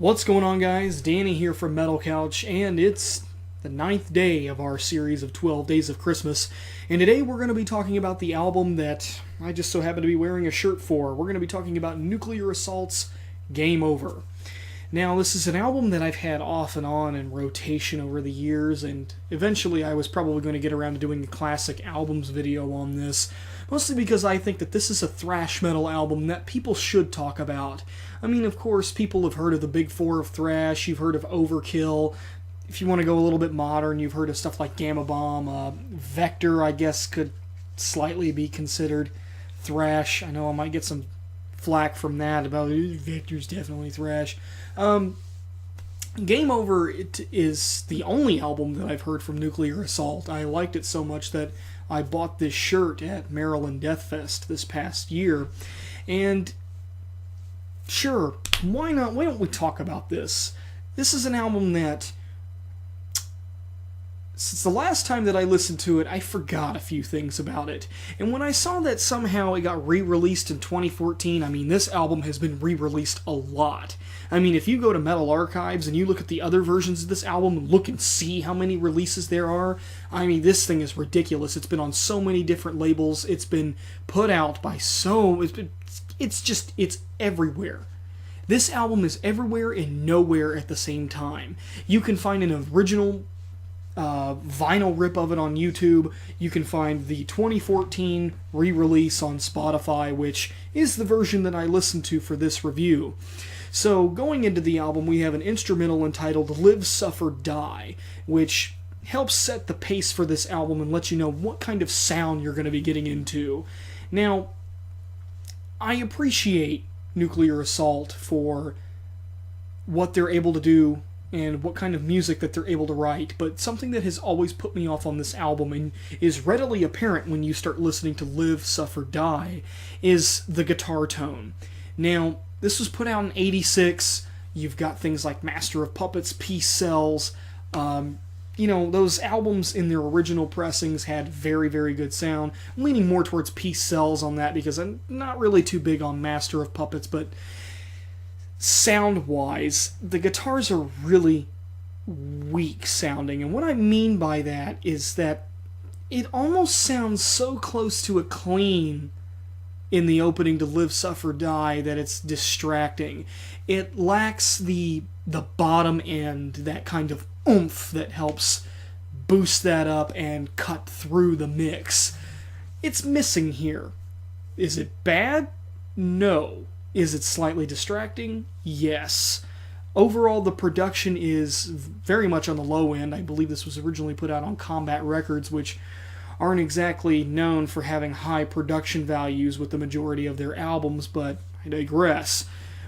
What's going on, guys? Danny here from Metal Couch, and it's the 9th day of our series of 12 Days of Christmas. And today we're going to be talking about the album that I just so happen to be wearing a shirt for. We're going to be talking about Nuclear Assault's Game Over. Now, this is an album that I've had off and on in rotation over the years, and eventually I was probably going to get around to doing a classic albums video on this, mostly because I think that this is a thrash metal album that people should talk about. I mean, of course, people have heard of the Big Four of thrash, you've heard of Overkill. If you want to go a little bit modern, you've heard of stuff like Gamma Bomb. Vector, I guess, could slightly be considered thrash. I know I might get some flack from that about Vector's definitely thrash. Game Over is the only album that I've heard from Nuclear Assault. I liked it so much that I bought this shirt at Maryland Death Fest this past year. And sure, why not? Why don't we talk about this? This is an album that, since the last time that I listened to it, I forgot a few things about it. And when I saw that somehow it got re-released in 2014, I mean, this album has been re-released a lot. I mean, if you go to Metal Archives and you look at the other versions of this album, look and see how many releases there are. I mean, this thing is ridiculous. It's been on so many different labels. It's been put out by it's everywhere. This album is everywhere and nowhere at the same time. You can find an original vinyl rip of it on YouTube. You can find the 2014 re-release on Spotify, which is the version that I listened to for this review. So going into the album, we have an instrumental entitled Live, Suffer, Die, which helps set the pace for this album and let you know what kind of sound you're going to be getting into. Now, I appreciate Nuclear Assault for what they're able to do and what kind of music that they're able to write, but something that has always put me off on this album and is readily apparent when you start listening to Live, Suffer, Die is the guitar tone. Now, this was put out in '86. You've got things like Master of Puppets, Peace Sells. Those albums in their original pressings had very, very good sound. I'm leaning more towards Peace Sells on that because I'm not really too big on Master of Puppets, but sound-wise, the guitars are really weak sounding. And what I mean by that is that it almost sounds so close to a clean in the opening to Live, Suffer, Die that it's distracting. It lacks the bottom end, that kind of oomph that helps boost that up and cut through the mix. It's missing here. Is it bad? No. Is it slightly distracting? Yes. Overall, the production is very much on the low end. I believe this was originally put out on Combat Records, which aren't exactly known for having high production values with the majority of their albums, but I digress.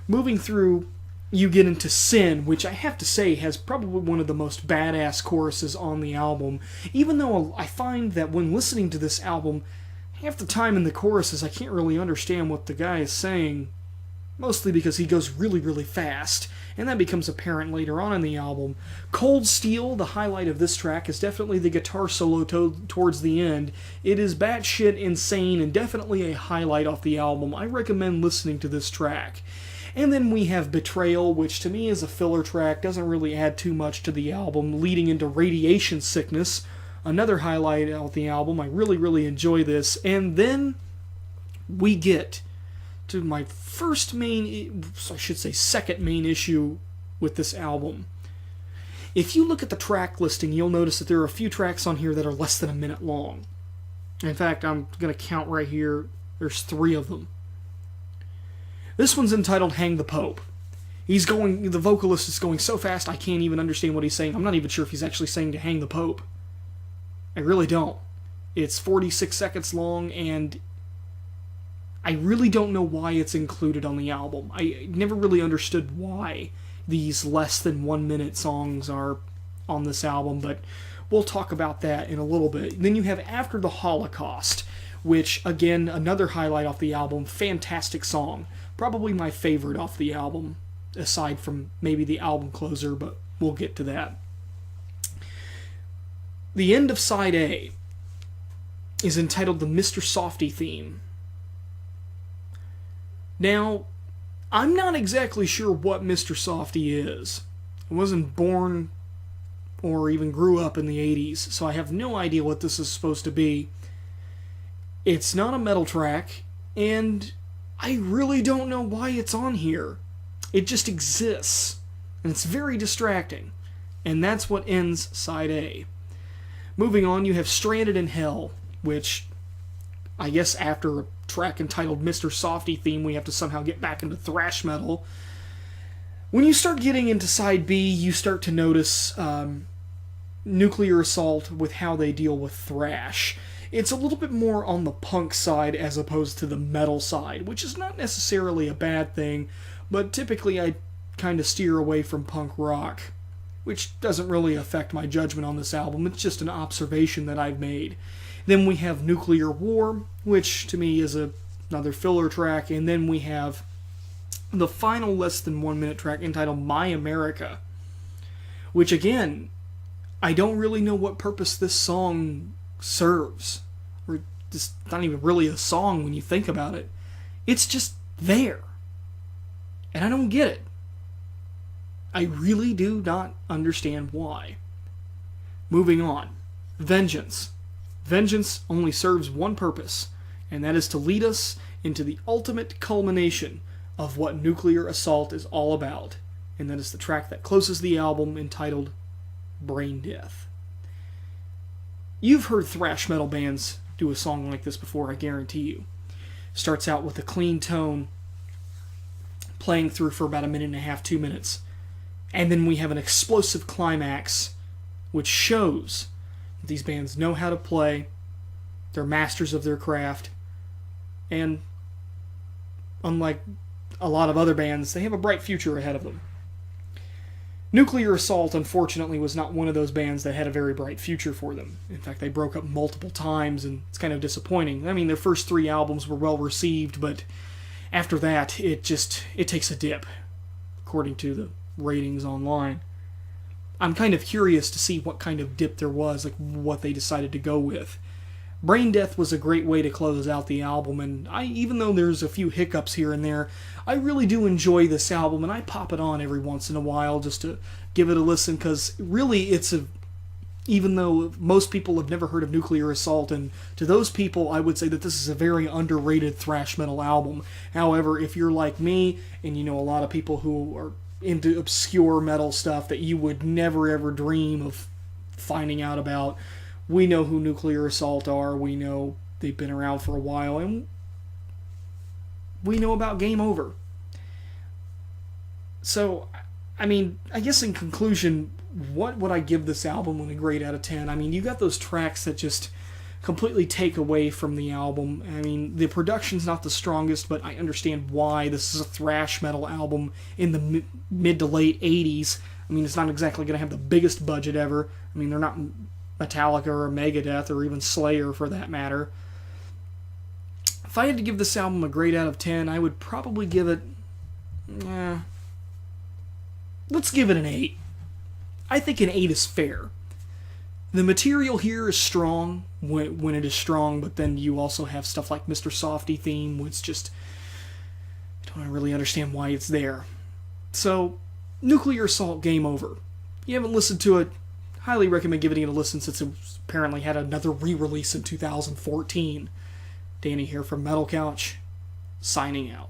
Moving through, you get into Sin, which I have to say has probably one of the most badass choruses on the album, even though I find that when listening to this album, half the time in the choruses I can't really understand what the guy is saying, mostly because he goes really, really fast, and that becomes apparent later on in the album. Cold Steel, the highlight of this track, is definitely the guitar solo towards the end. It is batshit insane and definitely a highlight off the album. I recommend listening to this track. And then we have Betrayal, which to me is a filler track, doesn't really add too much to the album, leading into Radiation Sickness, another highlight of the album. I really, really enjoy this. And then we get to my second main issue with this album. If you look at the track listing, you'll notice that there are a few tracks on here that are less than a minute long. In fact, I'm going to count right here. There's 3 of them. This one's entitled Hang the Pope. The vocalist is going so fast I can't even understand what he's saying. I'm not even sure if he's actually saying to hang the Pope. I really don't. It's 46 seconds long, and I really don't know why it's included on the album. I never really understood why these less than 1 minute songs are on this album, but we'll talk about that in a little bit. Then you have After the Holocaust, which, again, another highlight off the album. Fantastic song. Probably my favorite off the album, aside from maybe the album closer, but we'll get to that. The end of Side A is entitled the Mr. Softy theme. Now, I'm not exactly sure what Mr. Softy is. I wasn't born or even grew up in the 80s, so I have no idea what this is supposed to be. It's not a metal track, and I really don't know why it's on here. It just exists, and it's very distracting. And that's what ends side A. Moving on, you have Stranded in Hell, which I guess after a track entitled Mr. Softy Theme, we have to somehow get back into thrash metal. When you start getting into side B, you start to notice Nuclear Assault with how they deal with thrash. It's a little bit more on the punk side as opposed to the metal side, which is not necessarily a bad thing, but typically I kind of steer away from punk rock, which doesn't really affect my judgment on this album. It's just an observation that I've made. Then we have Nuclear War, which to me is another filler track, and then we have the final less than 1 minute track entitled My America, which again, I don't really know what purpose this song serves. Or it's not even really a song when you think about it. It's just there. And I don't get it. I really do not understand why. Moving on. Vengeance. Vengeance only serves one purpose, and that is to lead us into the ultimate culmination of what Nuclear Assault is all about, and that is the track that closes the album entitled Brain Death. You've heard thrash metal bands do a song like this before, I guarantee you. Starts out with a clean tone, playing through for about 1.5 2 minutes. And then we have an explosive climax, which shows that these bands know how to play, they're masters of their craft, and unlike a lot of other bands, they have a bright future ahead of them. Nuclear Assault, unfortunately, was not one of those bands that had a very bright future for them. In fact, they broke up multiple times, and it's kind of disappointing. I mean, their first 3 albums were well received, but after that, it takes a dip, according to the ratings online. I'm kind of curious to see what kind of dip there was, like what they decided to go with. Brain Death was a great way to close out the album, and even though there's a few hiccups here and there, I really do enjoy this album, and I pop it on every once in a while just to give it a listen, because really even though most people have never heard of Nuclear Assault, and to those people I would say that this is a very underrated thrash metal album. However, if you're like me, and you know a lot of people who are into obscure metal stuff that you would never ever dream of finding out about, we know who Nuclear Assault are, we know they've been around for a while, and we know about Game Over. So, I mean, I guess in conclusion, what would I give this album on a grade out of 10? I mean, you got those tracks that just completely take away from the album. I mean, the production's not the strongest, but I understand why. This is a thrash metal album in the mid to late 80s. I mean, it's not exactly going to have the biggest budget ever. I mean, they're not Metallica or Megadeth or even Slayer for that matter. If I had to give this album a grade out of 10, I would probably give it... let's give it an 8. I think an 8 is fair. The material here is strong when it is strong, but then you also have stuff like Mr. Softy Theme, which just... I don't really understand why it's there. So, Nuclear Assault, Game Over. You haven't listened to it, highly recommend giving it a listen since it apparently had another re-release in 2014. Danny here from Metal Couch, signing out.